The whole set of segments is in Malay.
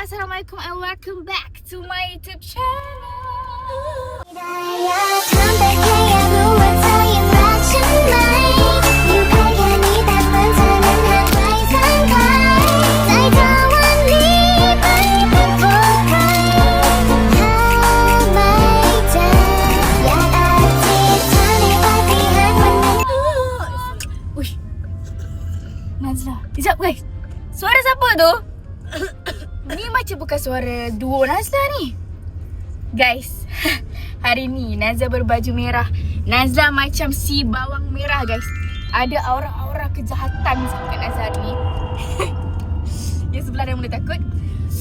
Assalamualaikum and welcome back to my YouTube channel. Uish, Nazla, sekejap guys. Suara siapa tu? Ni macam bukan suara duo Nazla ni. Guys, hari ni Nazla berbaju merah. Nazla macam si bawang merah guys. Ada aura-aura kejahatan kat Nazla ni. Yang sebelah dah mula takut.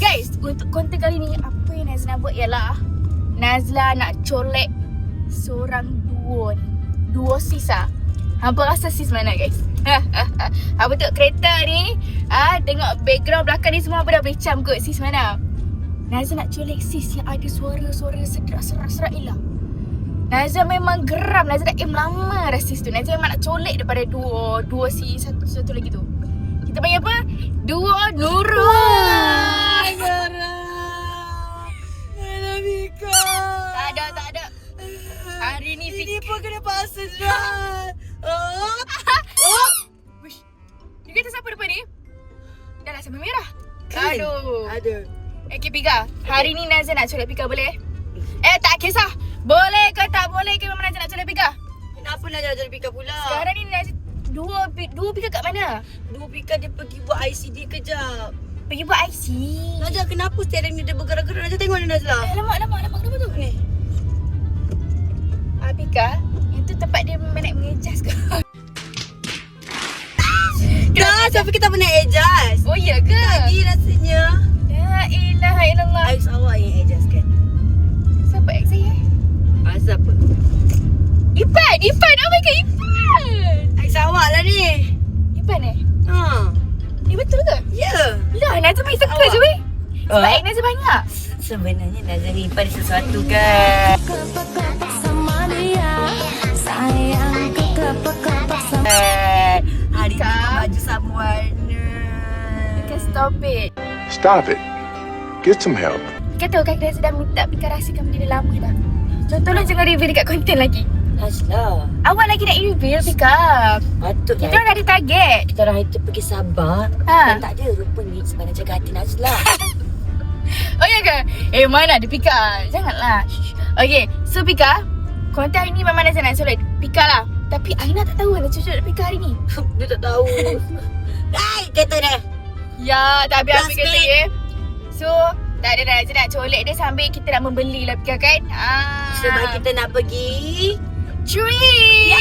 Guys, untuk konten kali ni, apa yang Nazla buat ialah Nazla nak colek seorang duo ni. Duo sis lah. Hampa rasa sis mana guys? Hampa tengok kereta ni, tengok background belakang ni semua apa dah boleh cam kot sis mana. Nazla nak colek sis yang ada suara-suara serak-serak elak. Nazla memang geram, Nazla dah aim lama dah sis tu. Nazla memang nak colek daripada duo si satu lagi tu. Kita panggil apa? Duo Nurul. Mika. Tak ada. Hari ni Ini pun kena pasal dah. Wish. Dia kata siapa depan ni? Dah lah sama merah. Kan? Aduh. Ada. Okay Pika, hari ni Nazla nak colek Pika boleh? Tak kisah. Boleh ke tak boleh ke memang Nazla nak colek Pika? Kenapa nak jalan Pika pula? Sekarang ni Nazla Dua Pika kat mana? Dua Pika dia pergi buat ICD kejap. Pergi buat IC. Nazla kenapa setiap hari ni dia bergerak-gerak? Nazla tengok ni Nazla. Alamak kenapa tu? Ni. Pika, yang tu tempat dia memang nak mengejas ke? Dah, sampai kita pernah adjust. Oh iya ke? Tadi rasanya. La ilaha illallah. Ais awak yang adjust kan? Siapa ex saya? Siapa? Ipan! Oh my god, Ipan! Ais awak lah ni. Ipan betul ke? Ya. Lah, Nazla main suka je weh. Sebab ex Nazla banyak. Sebenarnya Nazla ni Ipan sesuatu kan? Hari ni baju sama warna. Pika, stop it. Stop it. Get some help. Pika tahu kan Nazla dah minta Pika rahsiakan benda dia lama dah. Tolong jangan reveal dekat konten lagi. Nazla, Awak lagi nak reveal Pika. patut Kita orang dah ada target. Kita orang itu pergi Sabah. Dan tak ada rupanya sebenarnya jaga hati Nazla. Oh ya ke? Mana ada Pika? Janganlah. Okay, so Pika, konten hari ni memang Nazla nak solid Pika lah. Tapi Aina tak tahu nak cucuk Pika hari ni. Dia tak tahu. Hai, kereta dah. Ya, tak habis-habis Last kata minute. ya. So, tak ada dah. Nazla nak colek dia sambil kita nak membeli lah Pika kan. Sebab kita nak pergi. trip. Ya.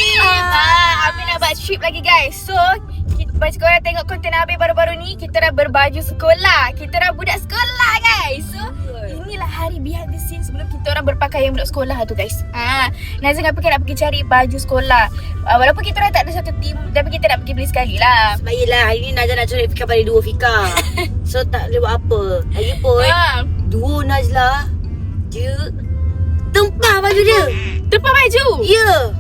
Habis nak buat trip lagi guys. So, bagi korang tengok konten Habib baru-baru ni, kita dah berbaju sekolah. Kita dah budak sekolah guys. So, inilah hari behind the scenes sebelum kita orang berpakaian budak sekolah tu guys. Nazla dengan Pika nak pergi cari baju sekolah. Walaupun kita orang tak ada satu team, tapi kita nak pergi beli sekali lah. Sebab yelah hari ni Nazla nak cari Fika pada dua Fika. So tak boleh buat apa. Lagipun duo Nazla, dia tempah baju dia. Tempah baju? Ya.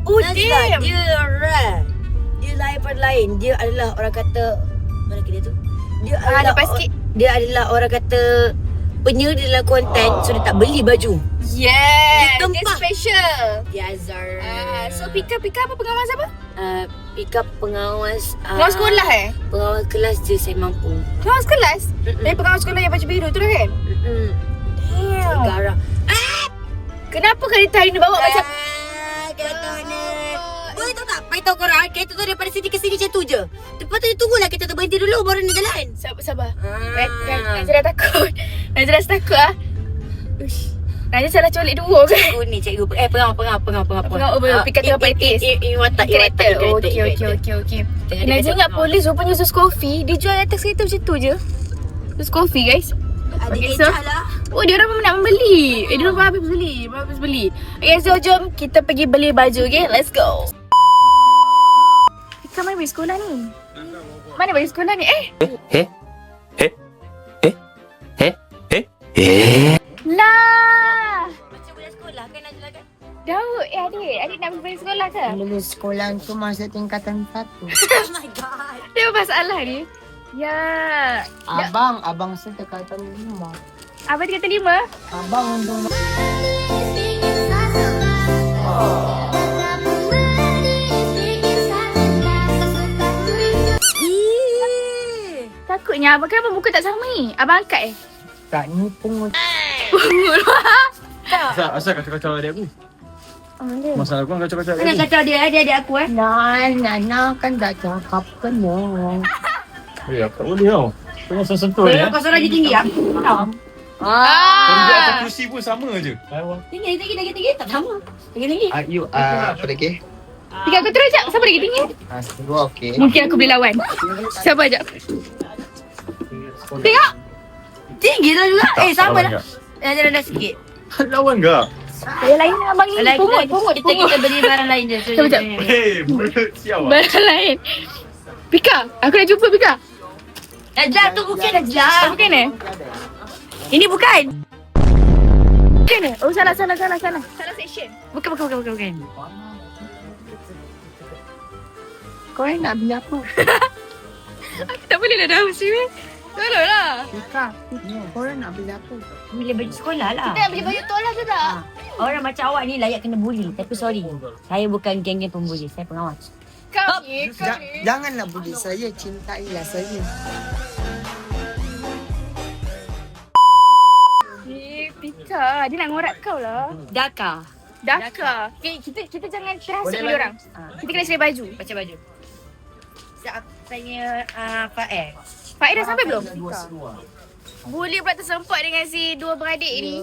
Oh Nazla, damn. dia rare. Dia lain pada lain. Dia adalah orang kata, mana ke dia tu? Dia adalah lepas sikit. Dia adalah orang kata penyedia dalam konten. So dia tak beli baju. Yes. Dia Dia tempah. special. Dia Azhar. So Pika apa pengawas apa? Pika pengawas Pengawas sekolah Pengawas kelas je saya mampu. Pengawas kelas? Dari pengawas sekolah yang baju biru tu lah kan? Damn. Garang. Kenapa kereta hari ni bawa macam Kereta ni. Boleh tahu tak? Beritahu korang, kereta tu daripada sini ke sini macam tu je. Lepas tu dia tunggulah kita tu berhenti dulu baru nak jalan. Sabar. Nazla dah takut. Nazla dah takut lah. Uish. Nazla salah colek dua ke? Oh ni cikgu. Pengawal. Pika tengah praktis. Watak. Okey. Nazla ingat polis rupanya sus kopi. Dia jual atas kereta macam tu je. Sus kopi guys. Ada Okay, so, so- lah. Oh, dia orang memang nak membeli. Dia orang habis beli. Okay, so jom kita pergi beli baju, okay? Let's go. Pika mana baju sekolah ni? Mana baju sekolah ni? Lah. Macam budak sekolah kan Nazla kan? Daud, adik nak pergi sekolah ke? Lulus sekolah tu masa tingkatan 1. Oh my god. Dia apa masalah ni? Ya. Abang saya kata 5. Abang dia kata 5? Abang untuk Takutnya abang kenapa muka tak sama ni? Abang angkat tak ni pungut. Asal kacau-kacau adik aku? Masalah aku kan kacau-kacau adik Jangan aku. kacau dia adik aku Nana kan tak cakap kena. Tak boleh tau. Tengah sentuh ni. Kau suara tinggi ya? Kalau duduk atas kerusi pun sama je. Tinggi tak sama. Tinggi. Ayu, apa lagi? Tiga aku terus jap. Siapa lagi tinggi? Dua okey. Mungkin aku boleh lawan. Siapa jap? Tengok. Tinggi dah juga. Sama lawan dah. Dah sikit. Lawan tak? Yang lain abang ni. Pungut. Kita beli barang lain je. Siapa jap? Hei, mulut siapa? Barang lain. Pika. Aku nak jumpa Pika. Najlah tu bukan Najlah. Bukan eh? Ini bukan. Bukan eh? Oh salah. Salah section. Bukan. Kau nak beli apa? Aku tak boleh dah mesti weh. Tolonglah. Pika, korang nak beli apa? Beli baju sekolah lah. Kita nak beli baju tolak ke tak? Orang macam awak ni layak kena bully. Tapi sorry. Saya bukan geng-geng pembuli. Saya pengawas. Kau ni. Janganlah bully saya, cintailah saya. Pika, dia nak ngorak kau lah. Daka. Daka. Okay, kita jangan terasa Boleh beli lah. orang. Kita kena sedia baju. Baca baju. Saya Fael. Faik dah sampai belum? Boleh pula tersempat dengan si dua beradik ni.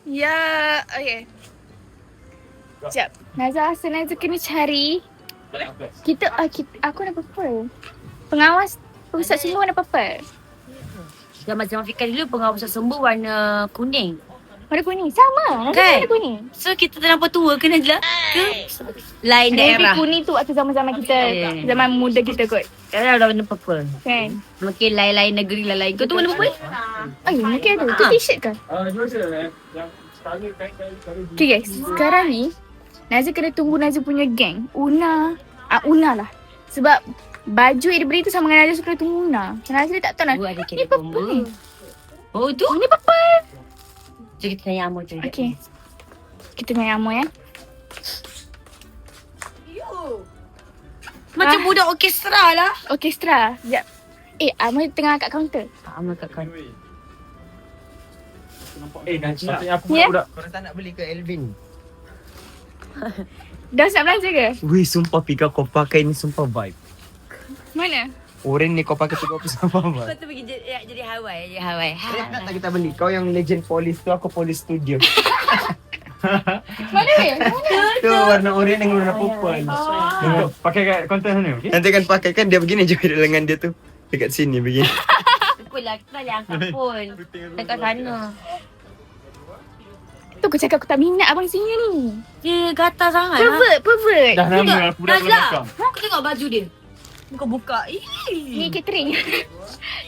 Ya, okay. Sekejap. Nazah kena cari. Aku nak purple. Pengawas pusat semua warna purple. Zaman Fika dulu pengawas pusat sembuh warna kuning. Warna kuning. Sama. Kan? Warna kuning. So kita terlampau tua ke Najla? Ke lain Maybe daerah? kuning tu waktu zaman-zaman kita. Yeah. Zaman muda kita kot. Sekarang dah warna purple. Kan? Mungkin lain-lain negeri lain. Kau tu warna purple? Oh, ya, mungkin tu. Tu t-shirt kan? Okay guys, sekarang ni Nazir kena tunggu Nazir punya geng. Una lah. Sebab baju yang dia beri tu sama dengan Nazir, so kena tunggu Una. Nazir tak tahu nak. Ada Ni purple ni. Oh tu? Oh, ni purple. Jom kita tanya Amor tu. Okay. Kita tanya Amor ya. Macam budak orkestra lah. Orkestra. Sekejap. Amor tengah kat kaunter. Amor kat kawan. Nanti aku Ya? budak. Korang tak nak beli ke Elvin? Dah siap belanja ke? Weh, sumpah Pika kau pakai ni sumpah vibe. Mana? Oren ni kau pakai tu kau sumpah Kau vibe. tu pergi jadi Hawaii. Nak tak kita beli? Kau yang legend police tu, aku police studio. Mana weh? Tu warna oren dengan warna purple. Pakai kat konten sana, okey? Nanti kan pakai kan dia begini juga lengan dia tu. Dekat sini begini. Takut lah, kita tak boleh angkat pun. Dekat sana. Tu aku cakap aku tak minat abang sini ni. Dia gatal sangat lah. Pervert. Dah lama aku budak Najla, belakang. aku tengok baju dia. Buka-buka. Ni catering.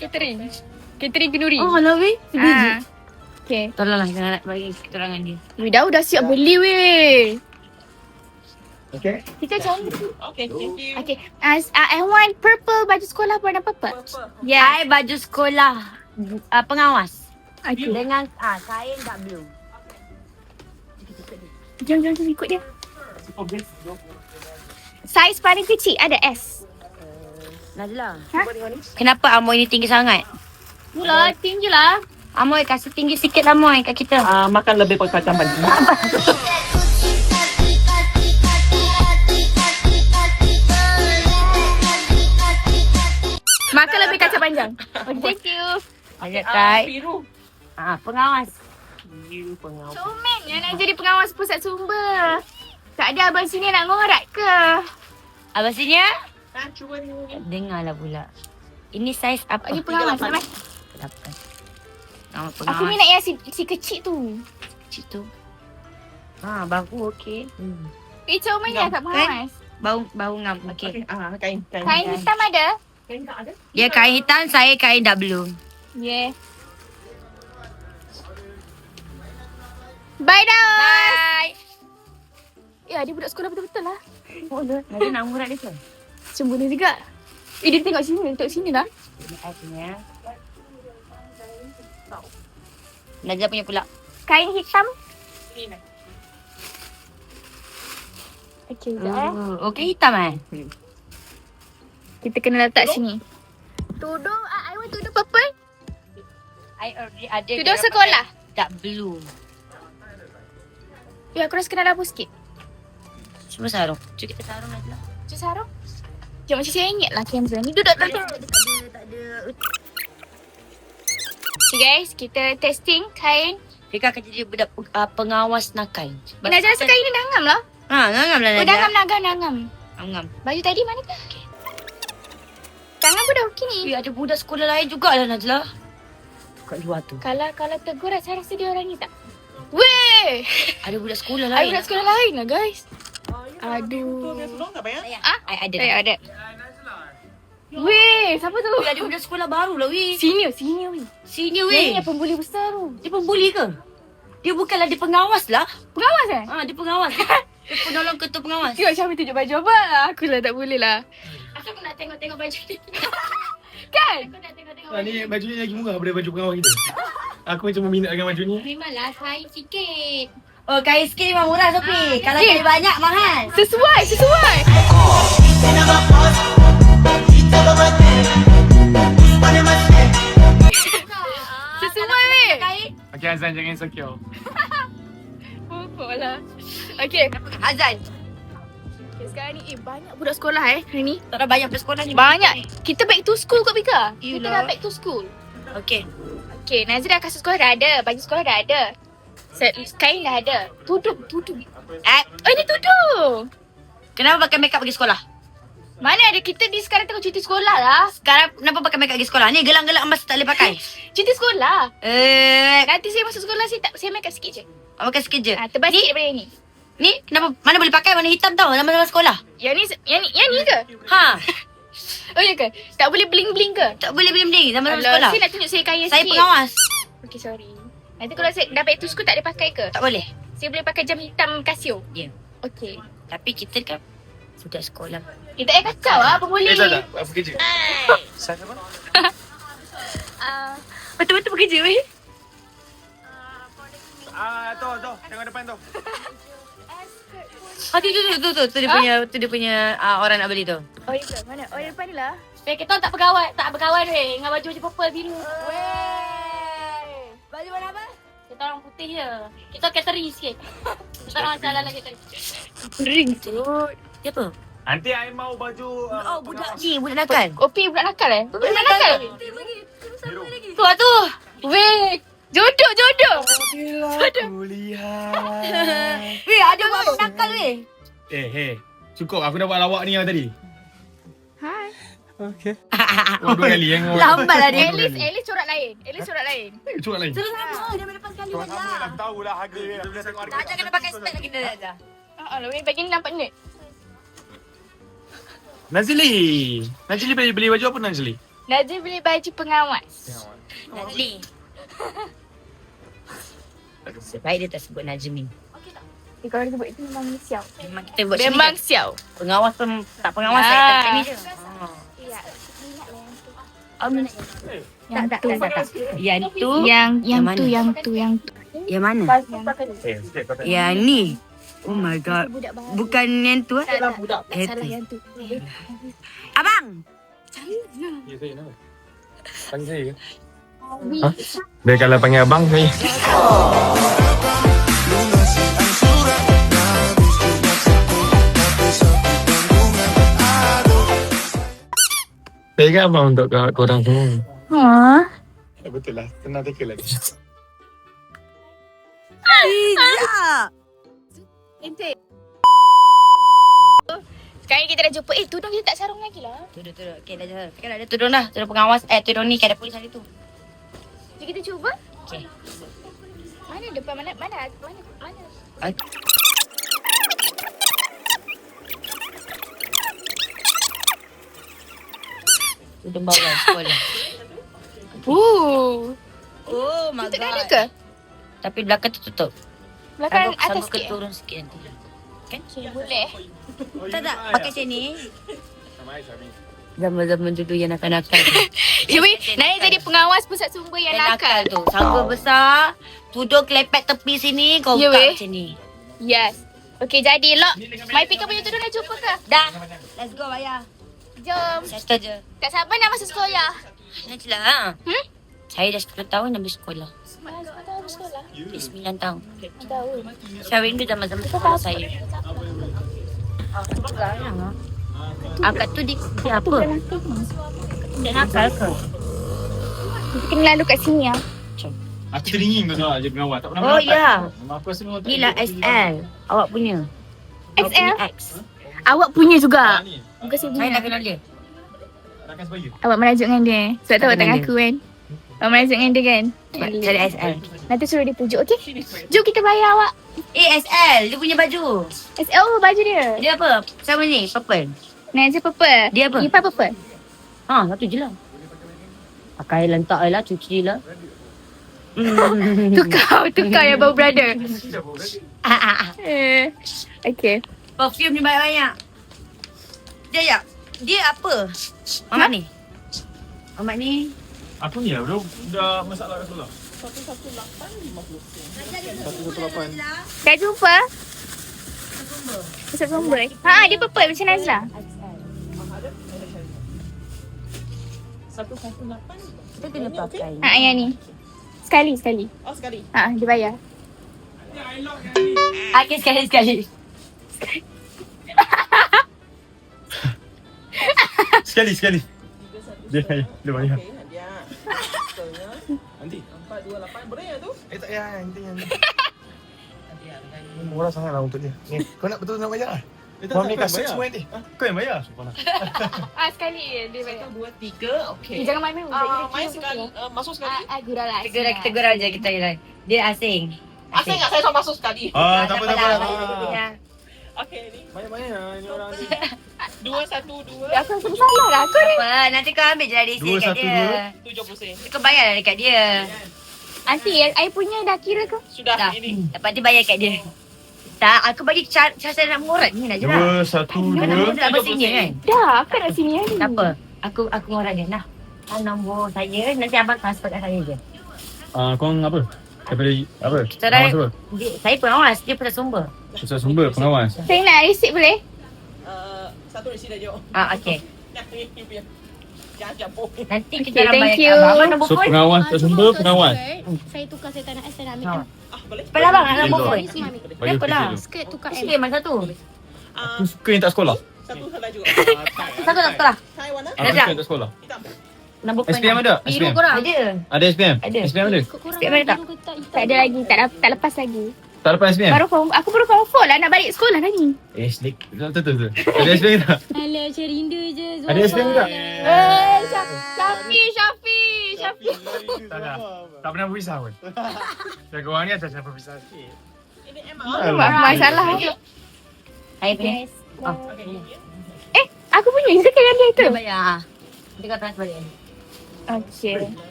Catering kenduri. Oh, lah weh. Sebiji. Okay. Tolonglah jangan nak bagi keterangan dia. Weh, dah siap beli weh. Okay? Kita cari. Okay. I want purple baju sekolah warna purple. Yeah. Saya baju sekolah pengawas. Okay. Dengan kain dark blue. Jom ikut dia. Saiz paling kecil ada S. Najla. Ha? Kenapa Amoy ni tinggi sangat? Mula tinggi lah. Amoy kasih tinggi sikit Amoy kat kita. Makan lebih pakai kacang panjang. Makan lebih kacang panjang. Okay, thank you. Ajak Kai. Pengawas. Comel yang nak jadi pengawas pusat sumber. Tak ada abang sini nak ngorak ke? Abang sini ya? Dengarlah pula. Ini saiz apa? Ini pengawas. Nama. Nama Aku pengawas. minat yang si kecil tu. Kecil tu. Bagus okey. Comelnya kat pengawas. Bau ngam. Okey. Kain. Kain hitam ada? Dia kain hitam, saya kain dark blue. Yeah. Bye dah. Bye. Ya, dia budak sekolah betul-betul lah. Nanti nak murah dia ke? Cemburu juga. Dia tengok sini lah. Akhirnya. Najla punya pula. Kain hitam. Okey, sekejap Okey, hitam Kita kena letak sini. Tudung, I want tudung purple. I already ada. Tudung sekolah. Tak blue. Ya, aku rasa kena labu sikit. Cuba sarung. Cuba kita sarung Najla. Macam sarung. Macam saya ingat lah kamera ni. Duduk tak ada. Okay guys, kita testing kain. Fika akan jadi budak pengawas nakal. Najla rasa kain ni dah ngam lah. Ngam lah Oh, Najla. dah ngam. Ngam. Baju tadi mana ke? Okay. Tangan pun dah okey ni. Ada budak sekolah lain jugalah Najla. Kat luar tu. Kalau tegur, saya rasa dia orang ni tak. Weh! Ada budak sekolah Ada lain. budak sekolah lain lah guys. Aduh. Ah, ada. Ada. Weh, siapa tu? Ada budak sekolah baru lah weh. Senior weh. Senior Yang weh. ni yang pembuli besar tu. Dia pembuli ke? Dia bukanlah dia pengawas lah. Pengawas eh? Dia pengawas. Dia penolong ketua pengawas. Tengok Syamil tunjuk baju apa. Aku lah tak boleh lah. Aku nak tengok baju ni. Kan? Aku nak tengok Ah, ni baju ni lagi murah daripada baju pengawal kita. Aku macam meminat dengan baju ni. Memanglah kain sikit. Oh, kain sikit memang murah Sophie. Kalau kain banyak mahal. Sesuai. Sesuai weh. Kain. Okay Azan, jangan insecure. Pokok lah. Okay. Azan. Okay, sekarang ni banyak budak sekolah hari ni. Tak ada banyak sekolah ni. Banyak. Kita back to school kot Bika. Kita Yelah. dah back to school. Okey. Okay, Nazira kasut sekolah dah ada. Baju sekolah dah ada. Kain dah ada. Tudung. Oh, ini tudung. Kenapa pakai makeup pergi sekolah? Mana ada kita di sekarang tengok cuti sekolah lah. Sekarang kenapa pakai makeup pergi sekolah? Ni gelang-gelang emas tak boleh pakai. Cuti sekolah. Nanti Nanti saya masuk sekolah saya make up sikit je. pakai sikit je. Tebal sikit daripada yang ni. Ni kenapa mana boleh pakai warna hitam tau nama-nama sekolah. Yang ni ke? Ha. Oh ya ke? Tak boleh bling-bling ke? Tak boleh beli nama-nama Alah, sekolah. saya nak tunjuk saya kaya Saya sikit. pengawas. Okay, sorry. Nanti kalau saya dah back to school tak boleh pakai ke? Tak boleh. Saya boleh pakai jam hitam Casio. Ya. Okay. Tapi kita kan budak sekolah. Kita kacau lah apa boleh. tak? Apa kerja? Saya apa? Betul-betul bekerja weh. Tu. Tengok depan tu. Tu dia punya orang nak beli tu. Oh ya ke? Mana? Oh depan ni lah. Kita tak berkawan weh dengan baju purple biru. Weh. Baju warna apa? Kita orang putih je. Kita catering sikit. Kita orang salah lagi tadi. Catering tu. Siapa? Nanti I mau baju Budak ni, budak nakal. Kopi budak nakal eh? Budak nakal? Tu lah tu. Weh, jodoh. kuliah. Weh, ada budak nakal weh. Hey. Cukup aku dah buat lawak ni lah tadi. Hai. Okay. Oh, 2 kali yang Lambat lah dia. At least corak lain. Cukup lain. Terus sama, dia lepas kali Kau sama lah. dah tahu lah harga dia. Dah tengok harga. Najla kena pakai spek lagi dah Najla. Weh, bagi ni nampak ni. Nazli beli baju apa Nazli? Najib beli baju pengawas. Najli. Sebaik dia tak sebut Najmi. Kalau dia sebut itu memang sial. Memang kita buat Memang sini sial. je. Pengawas pun tak pengawas saya Ah. tak ni je. Ya. Oh, minat. Yang tu. Yang tu. Yang tu. Yang mana? Yang ni. Oh my god. Bukan yang tu eh? Salah yang tu. Abang. Ya, saya nama. Panggil saya ke? Dia kalau panggil abang saya. Saya kan abang untuk korang semua. Betul lah, tenang teka lagi. Tidak. Ente. Sekarang kita dah jumpa. Tudung kita tak sarung lagi lah. Tudung. Okay, dah jalan. Kan ada tudung dah. Tudung pengawas. Tudung ni kan ada polis hari tu. Jom kita cuba. Okay. Mana depan mana? Tudung bawah sekolah. Oh my Tutup god. dada ke? Tapi belakang tu tutup. Belakang atas Sanggup sikit. turun sikit nanti. Kan? Okay, boleh. Tak. Pakai sini. Zaman-zaman dulu yang nakal-nakal. Yui, Naya jadi pengawas pusat sumber yang nakal. tu. Sangga besar. Tudung kelepek tepi sini. Kau Ya, buka weh. macam ni. Yes. Okay, jadi Lok. Mai Pika punya tudung dah jumpa ke? Dah. Let's go, Ayah. Jom. Settle je. Tak sabar nak masuk sekolah. Nantilah. Ha? Hmm? Saya dah 10 tahun dah bersekolah. Tahun sekolah. 9 tahun. Tahu. Saya rindu zaman-zaman sekolah saya. Sekarang lah. Akak tu dia apa? Dia nakal ke? Kita kena lalu kat sini lah. Aku teringin kau tahu je pengawal. Tak pernah Oh, mendapat. ya. Aku rasa memang tak Ni lah ikut. XL. Awak punya. Awak XL? punya X. Awak punya juga. Ni, Bukan saya Saya punya. nak kenal dia. rakan sebaya. Awak merajuk dengan dia. Sebab tu awak tak Dengan ngaku kan. Awak merajuk dengan dia kan. Cari XL. Nanti suruh dia pujuk, okey? Jom kita bayar awak. XL. Dia punya baju. SL baju dia. Dia apa? Sama ni. Purple. Naja purple. Dia apa? Ipa purple. Ha, satu je lah. Pakai lentak je lah. Cuci je lah. Tukar yang bau brother. Okay. Perfume ni banyak-banyak. Dia apa? Mamat ni? Mamat ni? Aku ni lah bro. Dah masalah kat sekolah. Dah jumpa? Pusat sumber. Ha, dia purple macam Nazla. Kita kena pakai. Ha, yang ni. Sekali. Oh, sekali. Ha, dia bayar. Okay, sekali. Sekali. Dia bayar. Okey, hadiah. Betulnya. Nanti. 428 boleh ya tu? Tak payah. Nanti. Murah sangat lah untuk dia. Ni, kau nak betul nak bayar lah. Kau ni kasut semua nanti. Kau yang bayar. Ah, sekali dia bayar. 1, 2, 3. Okey. Jangan main-main. Main sekali. Masuk sekali. Gurau lah. Kita gurau je kita gurau. Dia asing. Asal tak saya sama masuk sekali. Tak apa. Ya. Okey, ni. Banyak ni orang ni. 2, 1, 2. Aku rasa bersalah lah. Aku ni. Apa? Nanti kau ambil je lah DC Dua, kat satu, dia. 70 sen. Kau bayar lah dekat dia. Aunty, I punya dah kira ke? Sudah Dah. ini. Lepas tu bayar kat dia. Tak, aku bagi cara nak mengorat ni nak je lah. 2, 1, Kau nak mengorat apa sini kan? Dah, aku nak sini hari. Tak apa. Aku mengorat dia. Nah. Nombor saya. Nanti abang transfer kat saya je. Korang apa? Daripada apa? Cara Pengawas apa? saya pengawas. Dia pusat sumber. Pusat sumber pengawas. Saya nak receipt boleh? Satu isi dah jauh. Okay. Nah, ini punya. Jangan jumpa. Nanti Okay, kita orang thank bayar you. kat abang. Abang nombor So phone? pengawas pusat sumber pengawas. Saya tukar, saya tak nak S, saya nak ambil Ha. M. Boleh? Cepat lah bang, nak nombor Elok. phone. Semua ambil. Bagi Kenapa lah? dulu. Skirt tukar M. Sikit mana satu? Aku suka yang tak sekolah. Satu salah juga. Satu tak sekolah. Taiwan lah. Aku Dah suka tak? yang tak sekolah. Hitam. Nombor phone. SPM ada? Biru SPM? korang. Ada. Ada SPM? Ada. SPM ada? Ikut korang Skirt mana tak? biru ke tak hitam? Tak ada lagi, tak lepas lagi. Tak lepas SPM? Aku baru form 4 lah nak balik sekolah dah ni. Slik. Betul. Ada SPM tak? Alah, macam rindu je. Ada SPM tak? Syafi. Tak ada. Tak pernah berpisah pun. Jaga orang ni atas siapa berpisah sikit. Ini M Masalah. Saya punya. Oh. Aku punya second yang dia tu. Dia bayar. Dia kau transfer balik. Okay.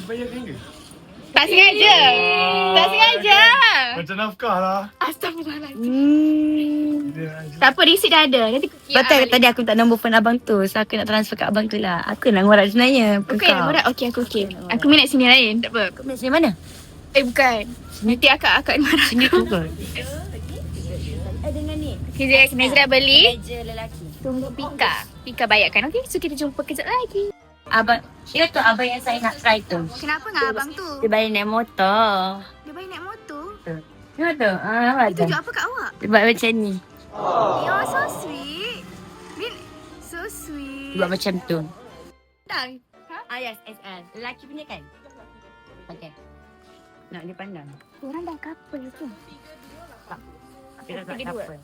Bayar kan ke? Tak sengaja. Macam nafkah lah. Astaghfirullahaladzim. Tak apa, receipt dah ada. Nanti Betul tadi aku minta nombor phone abang tu. So aku nak transfer kat abang tu lah. Aku nak ngorat sebenarnya. Bukan yang murah. Okay, aku okay. Aku minat sini lain. Tak apa. Kau sini mana? Bukan. Nanti akak marah. Sini tu ke? Dengan ni. Okay, Nazra beli. Meja lelaki. Tunggu Pika bayarkan. Okay, so kita jumpa kejap lagi. Abang, dia tu abang yang saya nak try tu. Kenapa dengan abang tu? Dia bayar naik motor. Dia baik naik motor. Tengok tu. Nampak tu? Tunjuk apa kat awak? Dia buat macam ni. You're so sweet. So sweet. Dia buat macam tu. Dah. Yes, SL. Lelaki punya kan? Okay. Nak dia pandang. Orang dah couple tu. Dia tak Tiga dua. apa.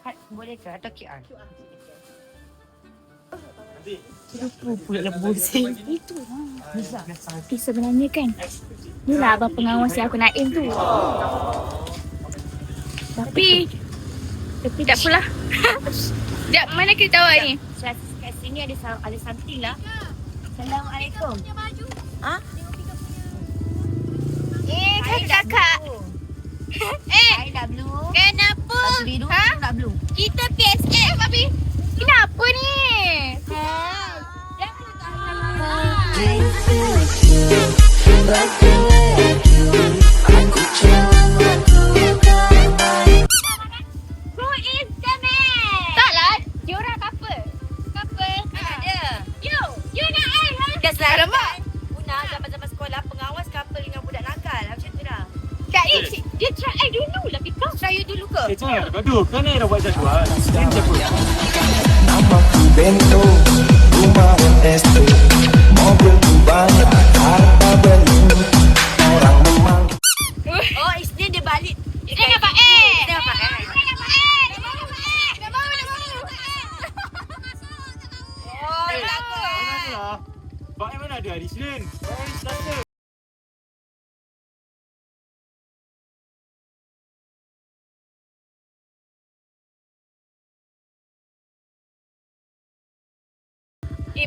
Kad boleh ke? Atau QR? Pula pusing. Itu lah. Tapi sebenarnya kan, ni lah abang pengawas yang aku nak aim tu. Tapi tak apalah. Sekejap, mana kita tahu ni? Kat sini ada something lah. Assalamualaikum. Ha? Kakak. Saya dah blue. Kenapa? Satu biru, Ha? tak blue. Kita PSF, Abi. Kenapa ni? Ha? Who is the man? Tak lah, dia orang couple. Couple. Ada. You nak I. Dah selamat. Una zaman-zaman sekolah pengawas couple dengan budak nakal. Macam tu dah. Kak ni, Dia try I dulu lah Pika. Try you dulu ke? Cik, gaduh. Kan ni dah buat jadual. Ini siapa? Nama ku Bento, rumah ST, mobil ku banyak, harta beli, orang memang. Oh, Isnin dia balik. Dia dapat A. Dia dapat eh. Oh, takut. Pak Aiman ada hari Senin. Hari Selasa.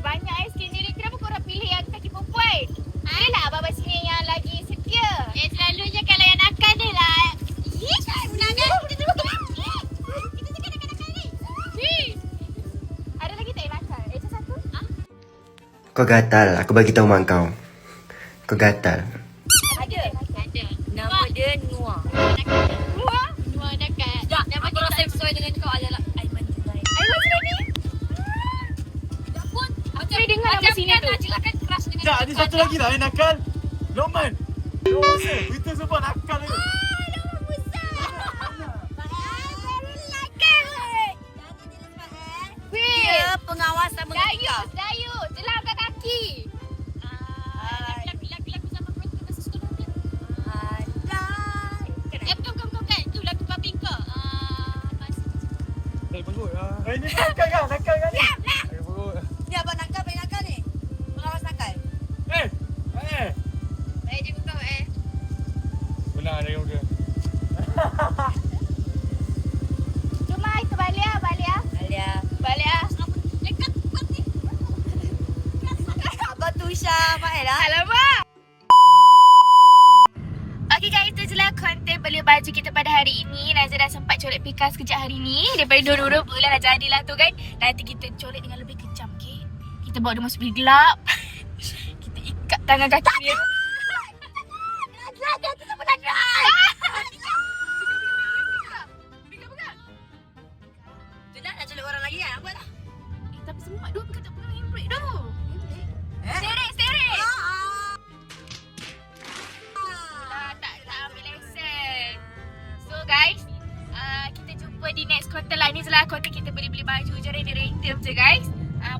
banyak sendiri. Kenapa korang pilih yang kaki perempuan? Dia lah abang sini yang lagi setia. Selalunya kalau yang nakal dia lah. Nakal. Kita cakap nakal ni. Ada lagi tak yang nakal? Macam satu? Kau gatal. Aku bagi tahu mak kau. Kau gatal. Ada. Ada. Nama dia Noah. Dua nakal. Aku rasa sesuai dengan kau adalah Aiman Junaid. Aiman Junaid ni? Macam Saya dengar nama sini tu. Najla kan keras dengan Tak, ada satu lagi lah yang nakal. Lokman. Itu semua nakal ni. Dia pengawas sama Dayus, Dayus. Jelah angkat kaki. lagu zaman perempuan masa sekolah dia. Alah. Bukan. Itu lagu Papi kau. Ini nakal kan? Nakal kan ni? Ayo perut. Ni abang nakal paling nakal ni. Pengawas nakal. Eh. Baik je kau Benar ada yang dia. Jom mai ke Balia, Balia. Alia. Balia. Dekat pati. Abang Tusha, Mael lah. Alamak. Okay guys, itu je lah konten beli baju kita pada hari ini. Nazia dah sempat colek Pika sekejap hari ni. Daripada dua-dua bulan dah jadilah tu kan. Nanti kita colek dengan lebih kejam, okay? Kita bawa dia masuk bilik gelap. Kita ikat tangan kaki dia. Tu nak colek orang lagi kan? Apa lah? Tapi semua mak dua Pika tak pegang handbrake tu. Steering. Tak ambil lesen. So guys, kita jumpa di next konten lah. Ni je lah konten kita beli-beli baju je random je guys.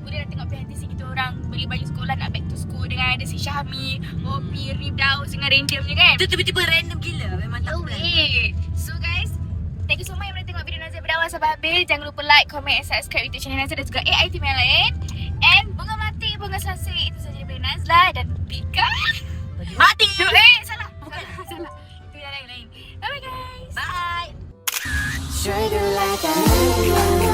Boleh dah tengok behind the scene kita orang beli baju sekolah nak back to school dengan ada si Syahmi, Opi, Rif, Daud dengan random je kan. Tu tiba-tiba random gila. Memang tak plan. So guys, thank you so much yang tengok video Nazia pada awal sampai habis. Jangan lupa like, comment and subscribe YouTube channel Nazia dan juga AIT yang lain. And bunga melati, bunga sasih. Itu saja daripada Nazla dan Pika. Mati. Salah. Bukan. Salah. Itu yang lain-lain. Bye-bye guys. Bye. Treat you like a